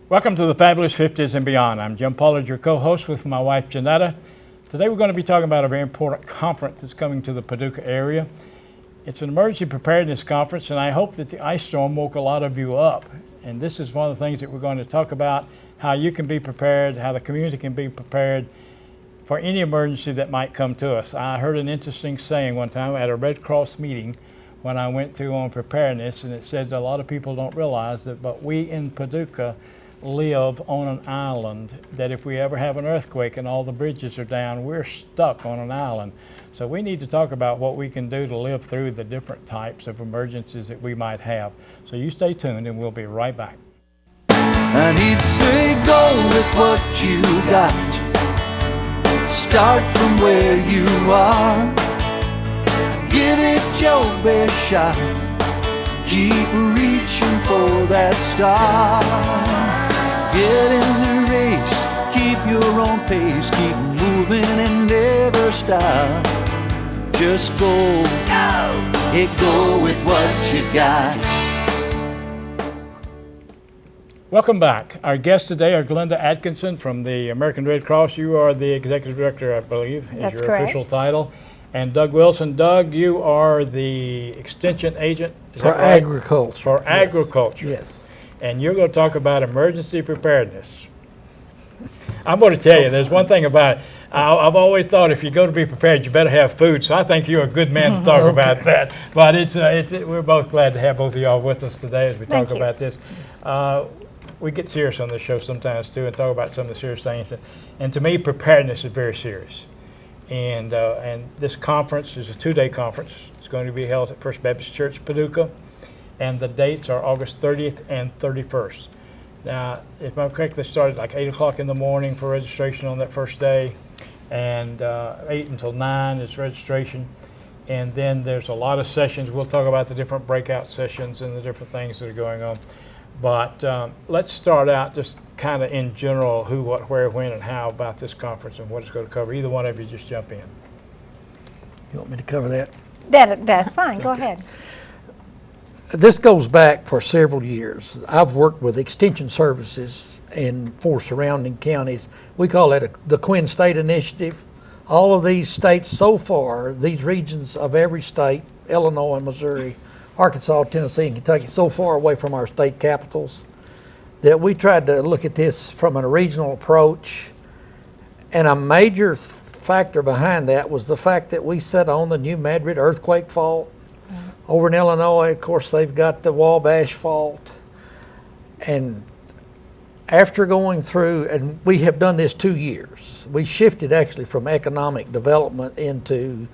Welcome to the Fabulous Fifties and Beyond. I'm Jim Pollard, your co-host with my wife, Janetta. Today we're going to be talking about a very important conference that's coming to the Paducah area. It's an Emergency Preparedness Conference, and I hope that the ice storm woke a lot of you up. And this is one of the things that we're going to talk about, how you can be prepared, how the community can be prepared for any emergency that might come to us. I heard an interesting saying one time at a Red Cross meeting when I went to on preparedness, and it said a lot of people don't realize that, but we in Paducah live on an island, that if we ever have an earthquake and all the bridges are down, we're stuck on an island. So we need to talk about what we can do to live through the different types of emergencies that we might have. So you stay tuned and we'll be right back. And he'd say, go with what you got. Start from where you are. Give it your best shot. Keep reaching for that star. Get in the race, keep your own pace, keep moving and never stop. Just go, go with what you got. Welcome back. Our guests today are Glenda Atkinson from the American Red Cross. You are the Executive Director, I believe, is That's your correct. official title. And Doug Wilson. Doug, you are the Extension Agent. Is For that right? agriculture. For agriculture. Yes. And you're going to talk about emergency preparedness. I'm going to tell you, there's one thing about it. I've always thought if you go to be prepared, you better have food. So I think you're a good man to talk about that. But we're both glad to have both of y'all with us today as we talk about this. We get serious on this show sometimes too and talk about some of the serious things. And to me, preparedness is very serious. And this conference is a 2-day conference. It's going to be held at First Baptist Church, Paducah. And the dates are August 30th and 31st. Now, if I'm correct, they started like 8 o'clock in the morning for registration on that first day, and 8 until 9 is registration. And then there's a lot of sessions. We'll talk about the different breakout sessions and the different things that are going on. But let's start out just kind of in general, who, what, where, when, and how about this conference and what it's going to cover. Either one of you just jump in. You want me to cover that? That's fine. Go ahead. This goes back for several years. I've worked with extension services in 4 surrounding counties. We call it the Quinn State Initiative. All of these states so far, these regions of every state, Illinois, Missouri, Arkansas, Tennessee, and Kentucky, so far away from our state capitals, that we tried to look at this from a regional approach. And a major factor behind that was the fact that we sat on the New Madrid earthquake fault. Over in Illinois, of course, they've got the Wabash fault. And after going through, and we have done this 2 years, we shifted actually from economic development into,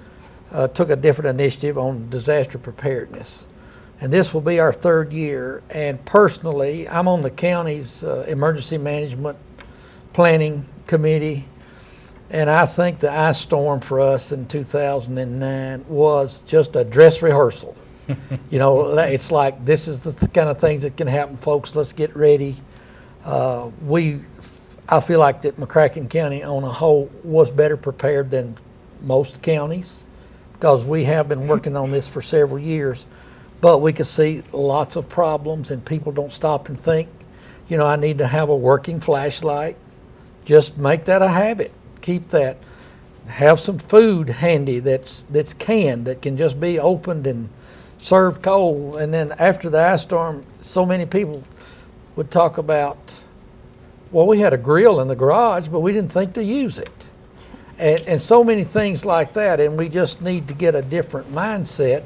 took a different initiative on disaster preparedness. And this will be our 3rd year. And personally, I'm on the county's emergency management planning committee. And I think the ice storm for us in 2009 was just a dress rehearsal. You know, it's like, this is the kind of things that can happen, folks. Let's get ready. I feel like that McCracken County on a whole was better prepared than most counties because we have been working on this for several years. But we could see lots of problems and people don't stop and think, you know, I need to have a working flashlight. Just make that a habit. Keep that. Have some food handy that's canned, that can just be opened and served cold. And then after the ice storm, so many people would talk about, well, we had a grill in the garage, but we didn't think to use it. And so many things like that. And we just need to get a different mindset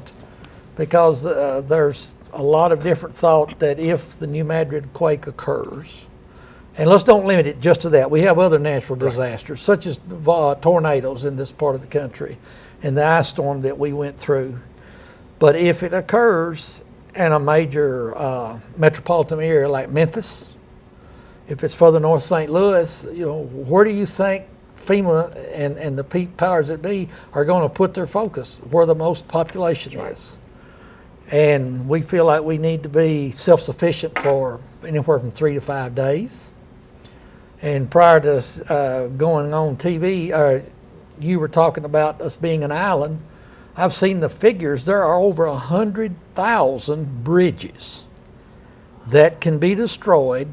because there's a lot of different thought that if the New Madrid quake occurs, and let's don't limit it just to that. We have other natural disasters, such as tornadoes in this part of the country and the ice storm that we went through. But if it occurs in a major metropolitan area like Memphis, if it's further north, St. Louis, you know, where do you think FEMA and the powers that be are going to put their focus? Where the most population is. And we feel like we need to be self-sufficient for anywhere from 3 to 5 days. And prior to going on TV, you were talking about us being an island. I've seen the figures. There are over 100,000 bridges that can be destroyed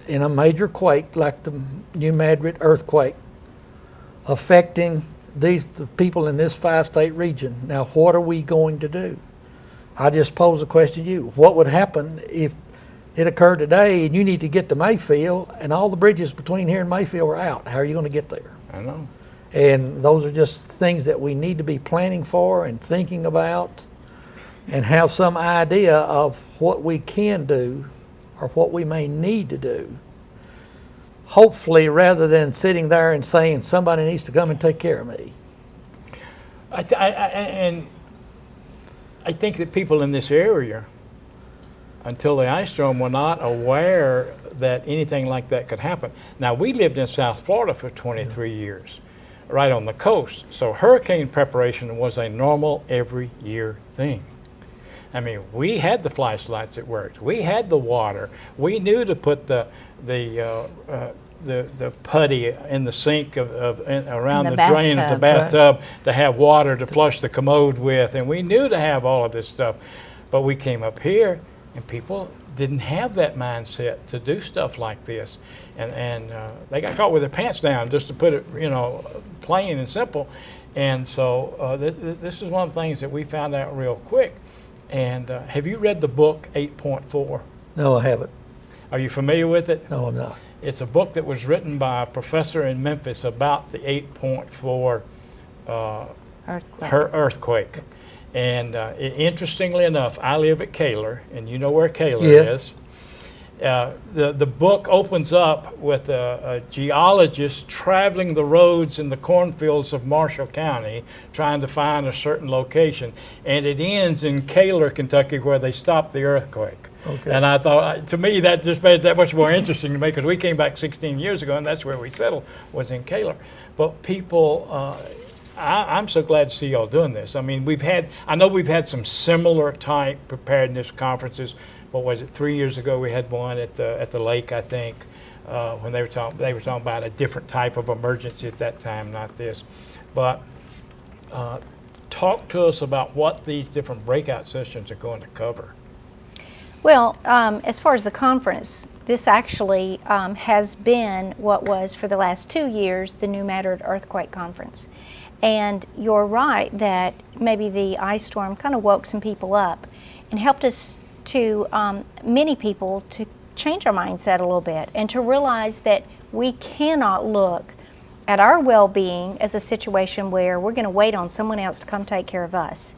in a major quake like the New Madrid earthquake affecting the people in this 5-state region. Now, what are we going to do? I just pose a question to you. What would happen if it occurred today and you need to get to Mayfield and all the bridges between here and Mayfield are out? How are you going to get there? I know. And those are just things that we need to be planning for and thinking about and have some idea of what we can do or what we may need to do. Hopefully, rather than sitting there and saying somebody needs to come and take care of me. I think that people in this area, until the ice storm, were not aware that anything like that could happen. Now, we lived in South Florida for 23 years, right on the coast. So hurricane preparation was a normal every year thing. I mean, we had the flashlights that worked. We had the water. We knew to put the putty in the sink around the drain of the bathtub to have water to flush the commode with, and we knew to have all of this stuff. But we came up here, and people didn't have that mindset to do stuff like this, and they got caught with their pants down, just to put it, plain and simple. And so this is one of the things that we found out real quick. And have you read the book 8.4? No, I haven't. Are you familiar with it? No, I'm not. It's a book that was written by a professor in Memphis about the 8.4 earthquake. And interestingly enough, I live at Kaler, and you know where Kaler is. The book opens up with a geologist traveling the roads in the cornfields of Marshall County trying to find a certain location, and it ends in Kaler, Kentucky, where they stopped the earthquake. Okay. And I thought, to me, that just made it that much more interesting to me, because we came back 16 years ago, and that's where we settled, was in Kaler. But people, I'm so glad to see y'all doing this. I mean, I know we've had some similar type preparedness conferences. What was it? 3 years ago, we had one at the lake, I think, when they were talking about a different type of emergency at that time, not this. But talk to us about what these different breakout sessions are going to cover. Well, as far as the conference, this actually has been what was for the last 2 years the New Madrid Earthquake Conference. And you're right that maybe the ice storm kind of woke some people up and helped us to many people to change our mindset a little bit and to realize that we cannot look at our well-being as a situation where we're going to wait on someone else to come take care of us.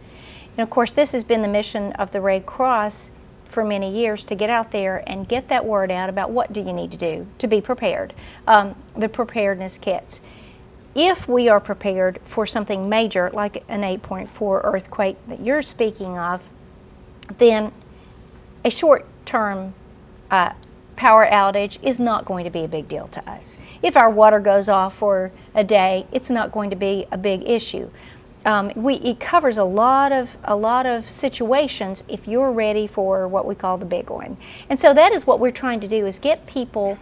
And of course, this has been the mission of the Red Cross for many years, to get out there and get that word out about what do you need to do to be prepared, the preparedness kits. If we are prepared for something major like an 8.4 earthquake that you're speaking of, then a short-term power outage is not going to be a big deal to us. If our water goes off for a day, it's not going to be a big issue. It covers a lot of situations if you're ready for what we call the big one. And so that is what we're trying to do, is get people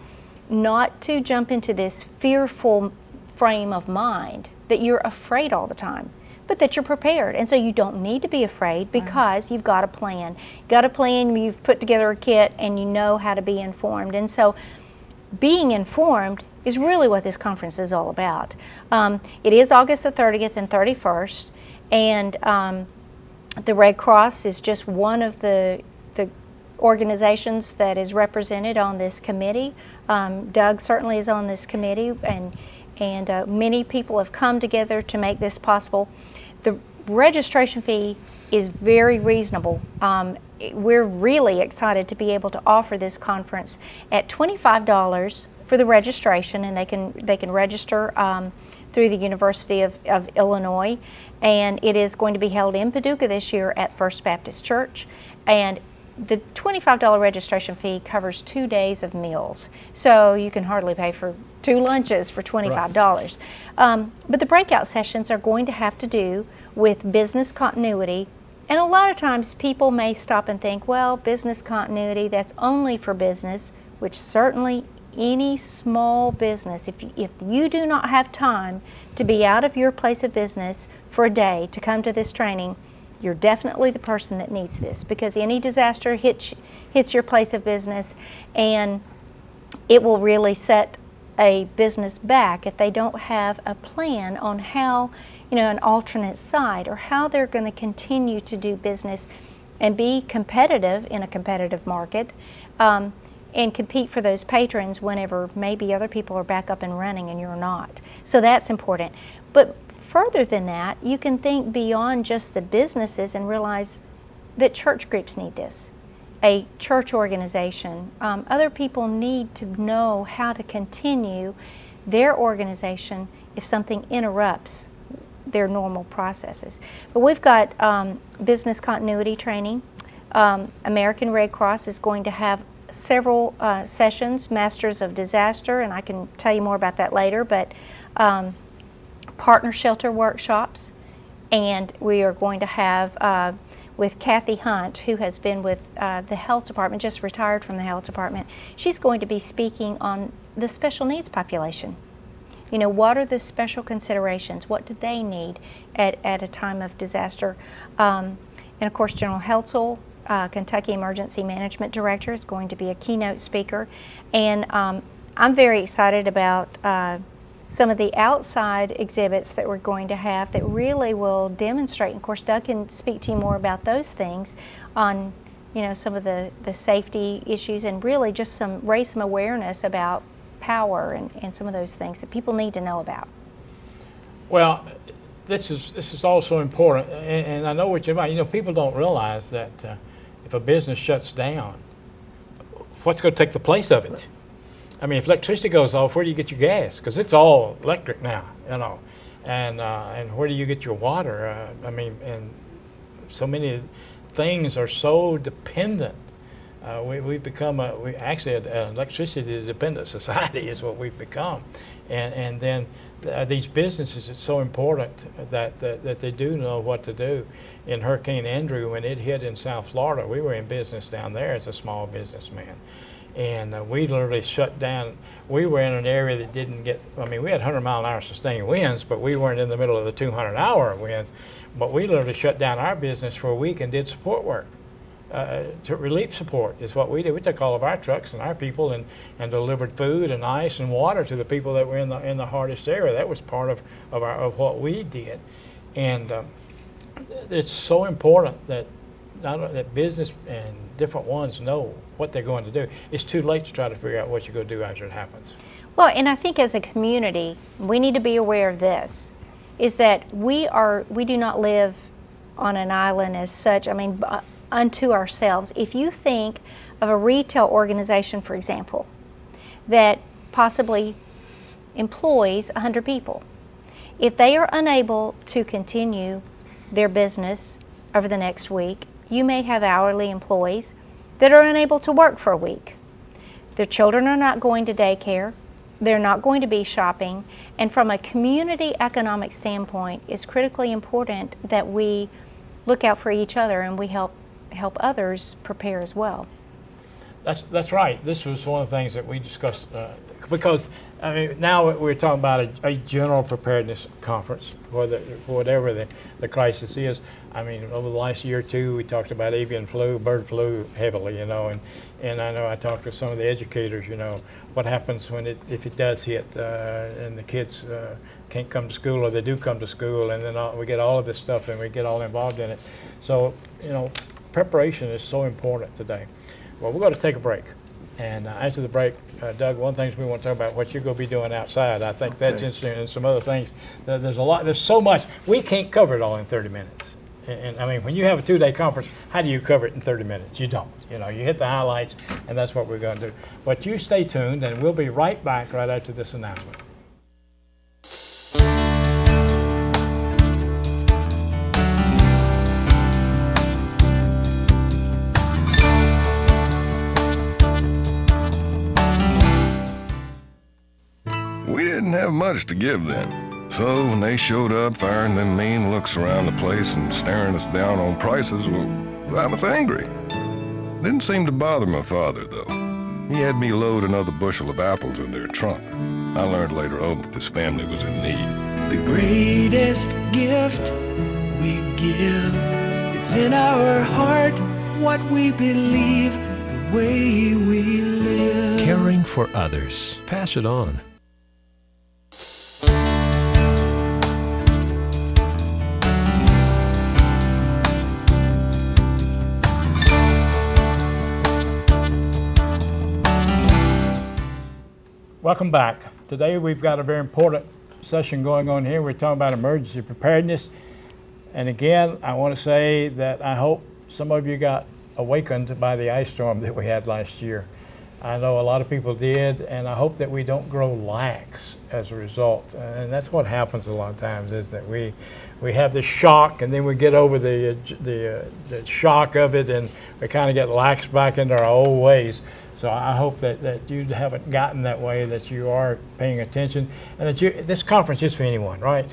not to jump into this fearful frame of mind that you're afraid all the time, but that you're prepared. And so you don't need to be afraid, because you've got a plan. You've put together a kit, and you know how to be informed. And so being informed is really what this conference is all about. It is August the 30th and 31st, and the Red Cross is just one of the organizations that is represented on this committee. Doug certainly is on this committee, and many people have come together to make this possible. The registration fee is very reasonable. We're really excited to be able to offer this conference at $25 for the registration, and they can register through the University of Illinois, and it is going to be held in Paducah this year at First Baptist Church. And the $25 registration fee covers 2 days of meals, so you can hardly pay for 2 lunches for $25. Right. But the breakout sessions are going to have to do with business continuity, and a lot of times people may stop and think, well, business continuity, that's only for business, which certainly any small business, if you do not have time to be out of your place of business for a day to come to this training, you're definitely the person that needs this, because any disaster hits your place of business, and it will really set a business back if they don't have a plan on how, an alternate site, or how they're going to continue to do business and be competitive in a competitive market, and compete for those patrons whenever maybe other people are back up and running and you're not. So that's important. But further than that, you can think beyond just the businesses and realize that church groups need this. A church organization, other people need to know how to continue their organization if something interrupts their normal processes. But we've got business continuity training. American Red Cross is going to have several sessions, Masters of Disaster, and I can tell you more about that later, but partner shelter workshops, and we are going to have with Kathy Hunt, who has been with the health department, just retired from the health department. She's going to be speaking on the special needs population. What are the special considerations? What do they need at a time of disaster? And of course, General Heltzel, Kentucky Emergency Management Director, is going to be a keynote speaker. And I'm very excited about some of the outside exhibits that we're going to have that really will demonstrate. And of course, Doug can speak to you more about those things on, some of the safety issues, and really just raise some awareness about power and some of those things that people need to know about. Well, this is also important, and I know what you're about. People don't realize that if a business shuts down, what's going to take the place of it? I mean, if electricity goes off, where do you get your gas? Because it's all electric now, and where do you get your water? And so many things are so dependent. We've become an electricity dependent society is what we've become, and then these businesses, it's so important that they do know what to do. In Hurricane Andrew, when it hit in South Florida, we were in business down there as a small businessman, and we literally shut down. We were in an area that didn't get, we had 100-mile-an-hour sustained winds, but we weren't in the middle of the 200-hour winds, but we literally shut down our business for a week and did support work. To relief support is what we did. We took all of our trucks and our people and delivered food and ice and water to the people that were in the hardest area. That was part of what we did, and it's so important that that business and different ones know what they're going to do. It's too late to try to figure out what you're going to do after it happens. Well, and I think as a community, we need to be aware of this: is that we do not live on an island as such. Unto ourselves. If you think of a retail organization, for example, that possibly employs 100 people, if they are unable to continue their business over the next week, you may have hourly employees that are unable to work for a week. Their children are not going to daycare, they're not going to be shopping, and from a community economic standpoint, it's critically important that we look out for each other and we help others prepare as well. That's right. This was one of the things that we discussed because now we're talking about a general preparedness conference for whatever the crisis is. Over the last year or two, we talked about avian flu, bird flu heavily, and I know I talked to some of the educators. What happens if it does hit and the kids can't come to school, or they do come to school, and then we get all of this stuff and we get all involved in it. So preparation is so important today. Well, we're going to take a break. And after the break, Doug, one of the things we want to talk about what you're going to be doing outside. I think that's interesting, and some other things. There's so much. We can't cover it all in 30 minutes. And when you have a 2-day conference, how do you cover it in 30 minutes? You don't. You hit the highlights, and that's what we're going to do. But you stay tuned, and we'll be right back right after this announcement. We didn't have much to give them. So when they showed up firing them mean looks around the place and staring us down on prices, well, I was angry. Didn't seem to bother my father, though. He had me load another bushel of apples in their trunk. I learned later on that this family was in need. The greatest gift we give, it's in our heart what we believe. way we live. Caring for others. Pass it on. Welcome back. Today we've got a very important session going on here. We're talking about emergency preparedness. And again, I want to say that I hope some of you got awakened by the ice storm that we had last year. I know a lot of people did, and I hope that we don't grow lax as a result. And that's what happens a lot of times, is that we have this shock, and then we get over the shock of it, and we kind of get lax back into our old ways. So I hope that you haven't gotten that way, that you are paying attention, and that this conference is for anyone, right?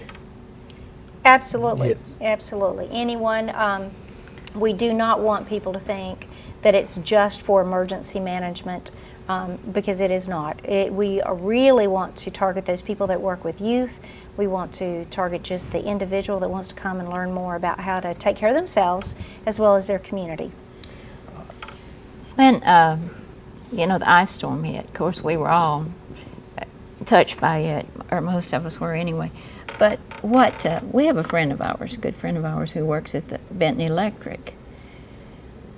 Absolutely, Yes. absolutely. Anyone, we do not want people to think that it's just for emergency management, because it is not. We really want to target those people that work with youth. We want to target just the individual that wants to come and learn more about how to take care of themselves as well as their community. When the ice storm hit, of course we were all touched by it, or most of us were anyway. But we have a friend of ours, a good friend of ours, who works at the Benton Electric,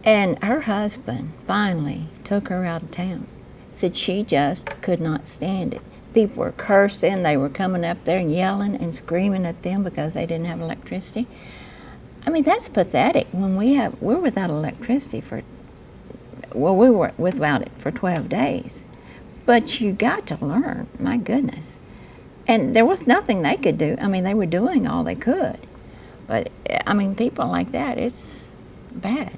and her husband finally took her out of town. Said she just could not stand it. People were cursing, they were coming up there and yelling and screaming at them because they didn't have electricity. I mean, that's pathetic when we're without electricity we were without it for 12 days. But you got to learn, my goodness. And there was nothing they could do. I mean, they were doing all they could. But, I mean, people like that, it's bad.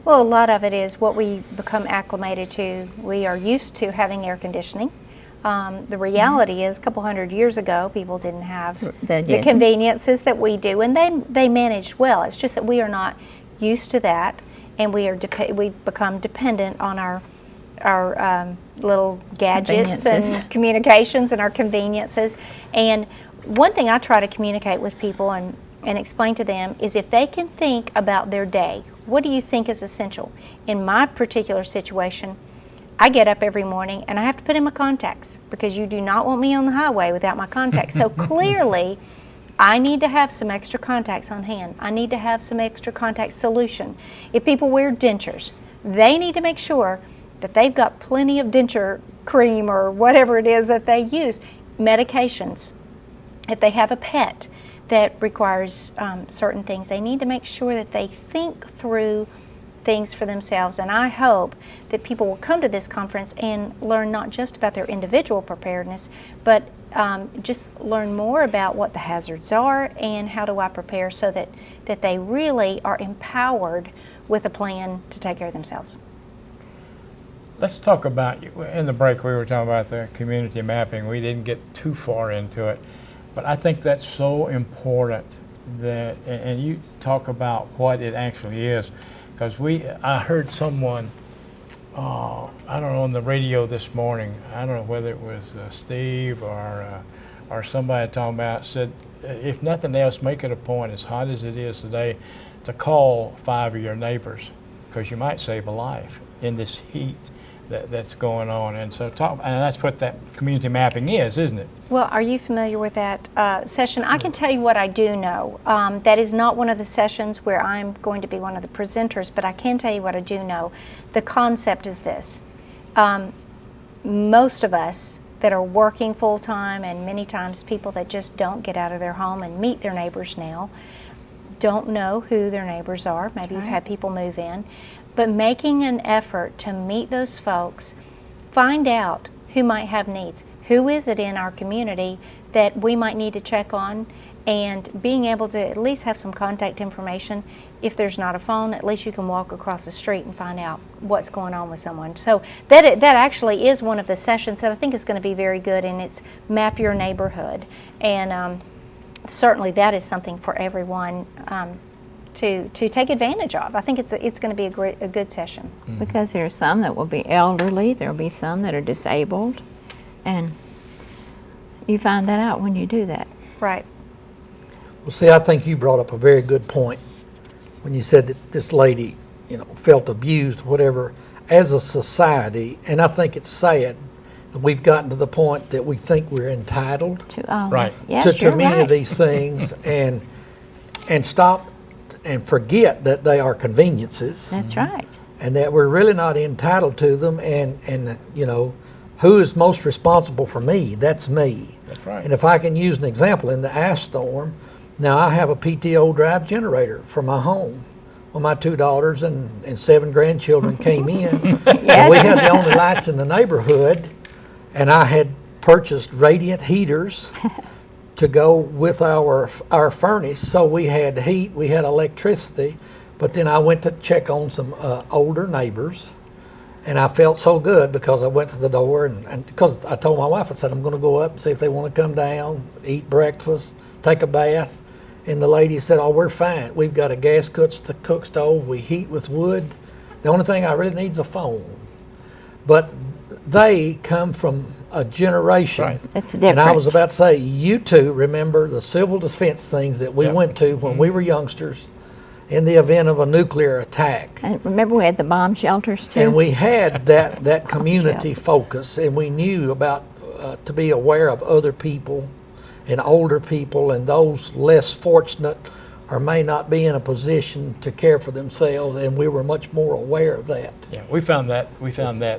Well, a lot of it is what we become acclimated to. We are used to having air conditioning. The reality is, a couple hundred years ago, people didn't have the conveniences that we do, and they managed well. It's just that we are not used to that, and we've become dependent on our little gadgets and communications and our conveniences. And one thing I try to communicate with people and explain to them is, if they can think about their day, what do you think is essential? In my particular situation, I get up every morning and I have to put in my contacts, because you do not want me on the highway without my contacts. So clearly, I need to have some extra contacts on hand. I need to have some extra contact solution. If people wear dentures, they need to make sure that they've got plenty of denture cream or whatever it is that they use. Medications. If they have a pet that requires certain things, they need to make sure that they think through things for themselves. And I hope that people will come to this conference and learn not just about their individual preparedness, but just learn more about what the hazards are and how do I prepare, so that they really are empowered with a plan to take care of themselves. Let's talk about, in the break we were talking about the community mapping. We didn't get too far into it, but I think that's so important, that, and you talk about what it actually is, because I heard someone, I don't know, on the radio this morning, I don't know whether it was Steve or somebody talking about, said, if nothing else, make it a point, as hot as it is today, to call 5 of your neighbors, because you might save a life in this heat that's going on. And so and that's what that community mapping is, isn't it? Well, are you familiar with that session? I can tell you what I do know. That is not one of the sessions where I'm going to be one of the presenters, but I can tell you what I do know. The concept is this. Most of us that are working full-time, and many times people that just don't get out of their home and meet their neighbors now, don't know who their neighbors are. Maybe you've had people move in. But making an effort to meet those folks, find out who might have needs. Who is it in our community that we might need to check on, and being able to at least have some contact information. If there's not a phone, at least you can walk across the street and find out what's going on with someone. So that actually is one of the sessions that I think is going to be very good, and it's Map Your Neighborhood. And certainly that is something for everyone to take advantage of. I think it's going to be a good session. Mm-hmm. Because there are some that will be elderly, there will be some that are disabled, and you find that out when you do that. Right. Well, see, I think you brought up a very good point when you said that this lady, felt abused, whatever. as a society, and I think it's sad, we've gotten to the point that we think we're entitled To all Right. this. Yes, to you're many right. of these things, and stop and forget that they are conveniences, That's right. and that we're really not entitled to them. And you know, who is most responsible for me? That's me. That's right. And if I can use an example, in the ice storm, now I have a PTO drive generator for my home. Well, my 2 daughters and 7 grandchildren came in, and we had the only lights in the neighborhood, and I had purchased radiant heaters to go with our furnace, so we had heat, we had electricity. But then I went to check on some older neighbors, and I felt so good because I went to the door, and because I told my wife, I said, I'm going to go up and see if they want to come down, eat breakfast, take a bath. And the lady said, oh, we're fine. We've got a gas cook stove. We heat with wood. The only thing I really need is a phone. But they come from a generation. Right. It's different. And I was about to say, you two remember the civil defense things that we Yep. went to when we were youngsters in the event of a nuclear attack. And remember, we had the bomb shelters too. And we had that community focus, and we knew about to be aware of other people and older people and those less fortunate or may not be in a position to care for themselves, and we were much more aware of that. Yeah, we found that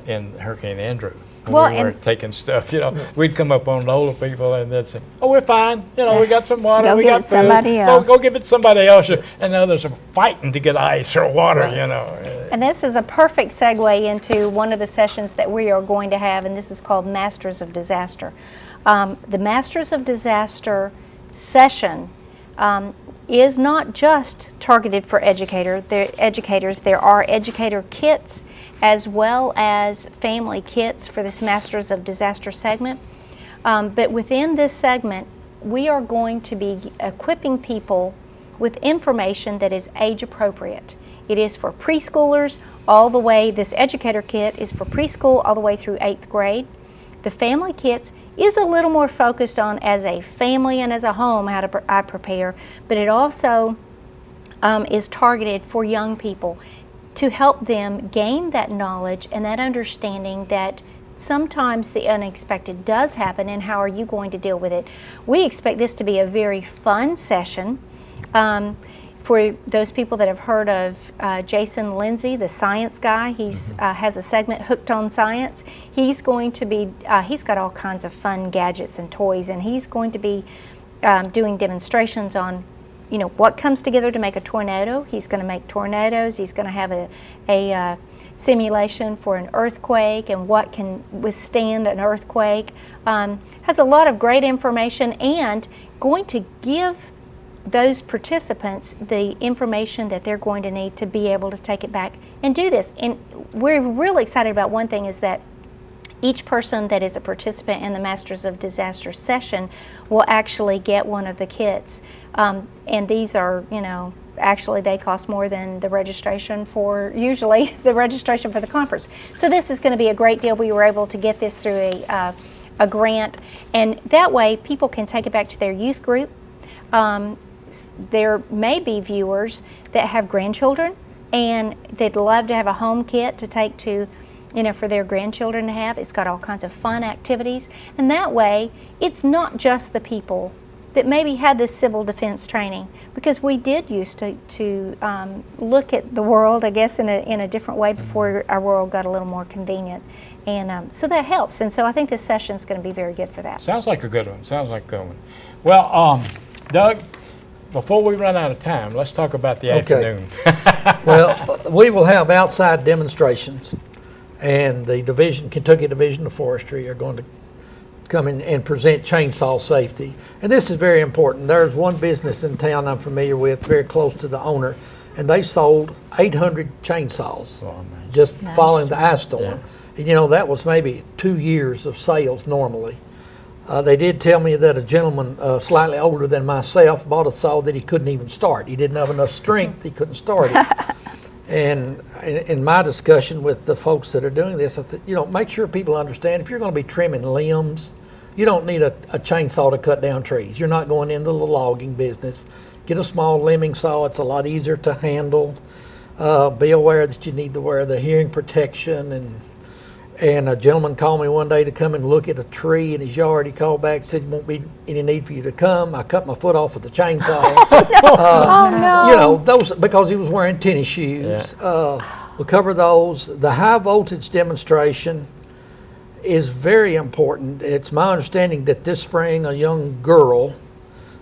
in Hurricane Andrew. When Well, we were and- taking stuff, you know, we'd come up on the older people and they'd say, "Oh, we're fine. You know, we got some water. Go we give got it somebody food. else." Go give it to somebody else." And others are fighting to get ice or water. You know. And this is a perfect segue into one of the sessions that we are going to have, and this is called Masters of Disaster. The Masters of Disaster session is not just targeted for educators. There are educator kits as well as family kits for this Masters of Disaster segment. But within this segment, we are going to be equipping people with information that is age appropriate. It is for preschoolers all the way, this educator kit is for preschool all the way through 8th grade. The family kits is a little more focused on as a family and as a home how to I prepare, but it also is targeted for young people to help them gain that knowledge and that understanding that sometimes the unexpected does happen, and how are you going to deal with it. We expect this to be a very fun session. For those people that have heard of Jason Lindsay, the science guy, he's has a segment, Hooked on Science. He's going to be, he's got all kinds of fun gadgets and toys, and he's going to be doing demonstrations on, you know, what comes together to make a tornado. He's going to make tornadoes. He's going to have a simulation for an earthquake and what can withstand an earthquake. Has a lot of great information, and going to give those participants the information that they're going to need to be able to take it back and do this. And we're really excited about one thing, is that each person that is a participant in the Masters of Disaster session will actually get one of the kits. And these are, you know, actually they cost more than the registration for, usually the registration for the conference. So this is going to be a great deal. We were able to get this through a grant, and that way people can take it back to their youth group. There may be viewers that have grandchildren and they'd love to have a home kit to take to, you know, for their grandchildren to have. It's got all kinds of fun activities, and that way it's not just the people that maybe had this civil defense training, because we did used to look at the world, I guess, in a different way before our world got a little more convenient, and so that helps. And so I think this session is going to be very good for that. Sounds like a good one. Sounds like a good one. Well, Doug, before we run out of time, let's talk about the afternoon. Well, we will have outside demonstrations, and the Kentucky Division of Forestry are going to come in and present chainsaw safety. And this is very important. There's one business in town I'm familiar with, very close to the owner, and they sold 800 chainsaws just following the ice storm. Yeah. And you know, that was maybe 2 years of sales normally. They did tell me that a gentleman slightly older than myself bought a saw that he couldn't even start. He didn't have enough strength, he couldn't start it. And in my discussion with the folks that are doing this, I said, you know, make sure people understand, if you're going to be trimming limbs, you don't need a chainsaw to cut down trees. You're not going into the logging business. Get a small limbing saw, it's a lot easier to handle. be aware that you need to wear the hearing protection. And a gentleman called me one day to come and look at a tree in his yard. He called back, said, won't be any need for you to come. I cut my foot off with a chainsaw. Oh, no. You know, those, because he was wearing tennis shoes. We'll cover those. The high voltage demonstration is very important. It's my understanding that this spring a young girl,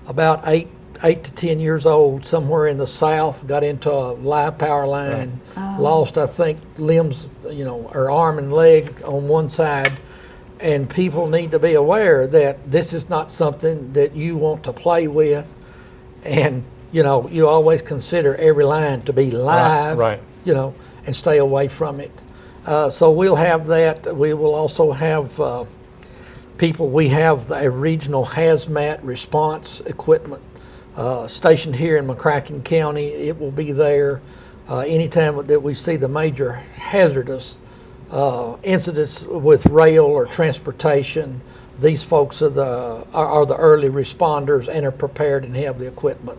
about 8 to 10 years old, somewhere in the south, got into a live power line, lost, I think, limbs, you know, her arm and leg on one side. And people need to be aware that this is not something that you want to play with. And, you know, you always consider every line to be live, you know, and stay away from it. So we'll have that. We will also have people, we have a regional hazmat response equipment stationed here in McCracken County. It will be there anytime that we see the major hazardous incidents with rail or transportation. These folks are the early responders and are prepared and have the equipment.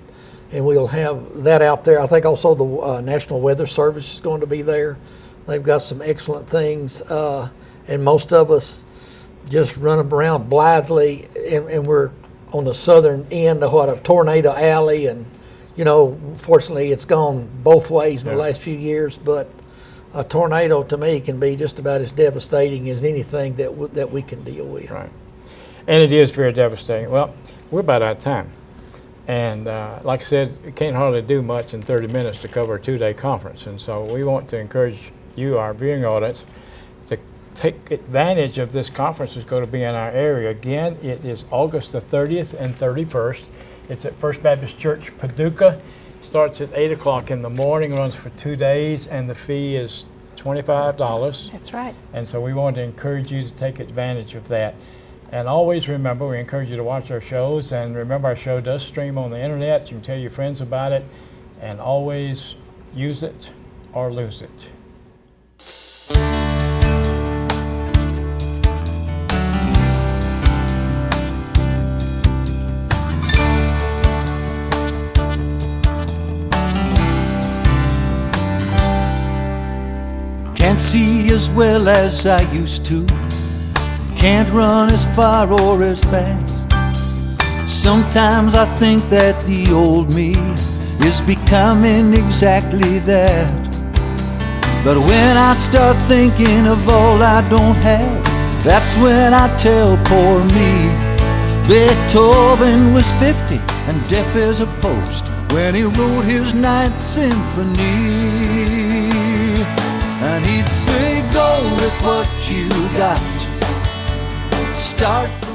And we'll have that out there. I think also the National Weather Service is going to be there. They've got some excellent things, and most of us just run around blithely, and we're on the southern end of a tornado alley, and you know, fortunately it's gone both ways in the last few years, but a tornado to me can be just about as devastating as anything that we can deal with. Right, and it is very devastating. Well, we're about out of time. And like I said, we can't hardly do much in 30 minutes to cover a 2-day conference. And so we want to encourage you, our viewing audience, to take advantage of this conference that's going to be in our area. Again, it is August the 30th and 31st. It's at First Baptist Church, Paducah. Starts at 8 o'clock in the morning, runs for 2 days, and the fee is $25. That's right. And so we want to encourage you to take advantage of that. And always remember, we encourage you to watch our shows, and remember our show does stream on the internet. You can tell your friends about it, and always use it or lose it. Can't see as well as I used to. Can't run as far or as fast. Sometimes I think that the old me is becoming exactly that. But when I start thinking of all I don't have, that's when I tell poor me Beethoven was 50 and deaf as a post when he wrote his 9th Symphony. And he'd say, go with what you got. Start from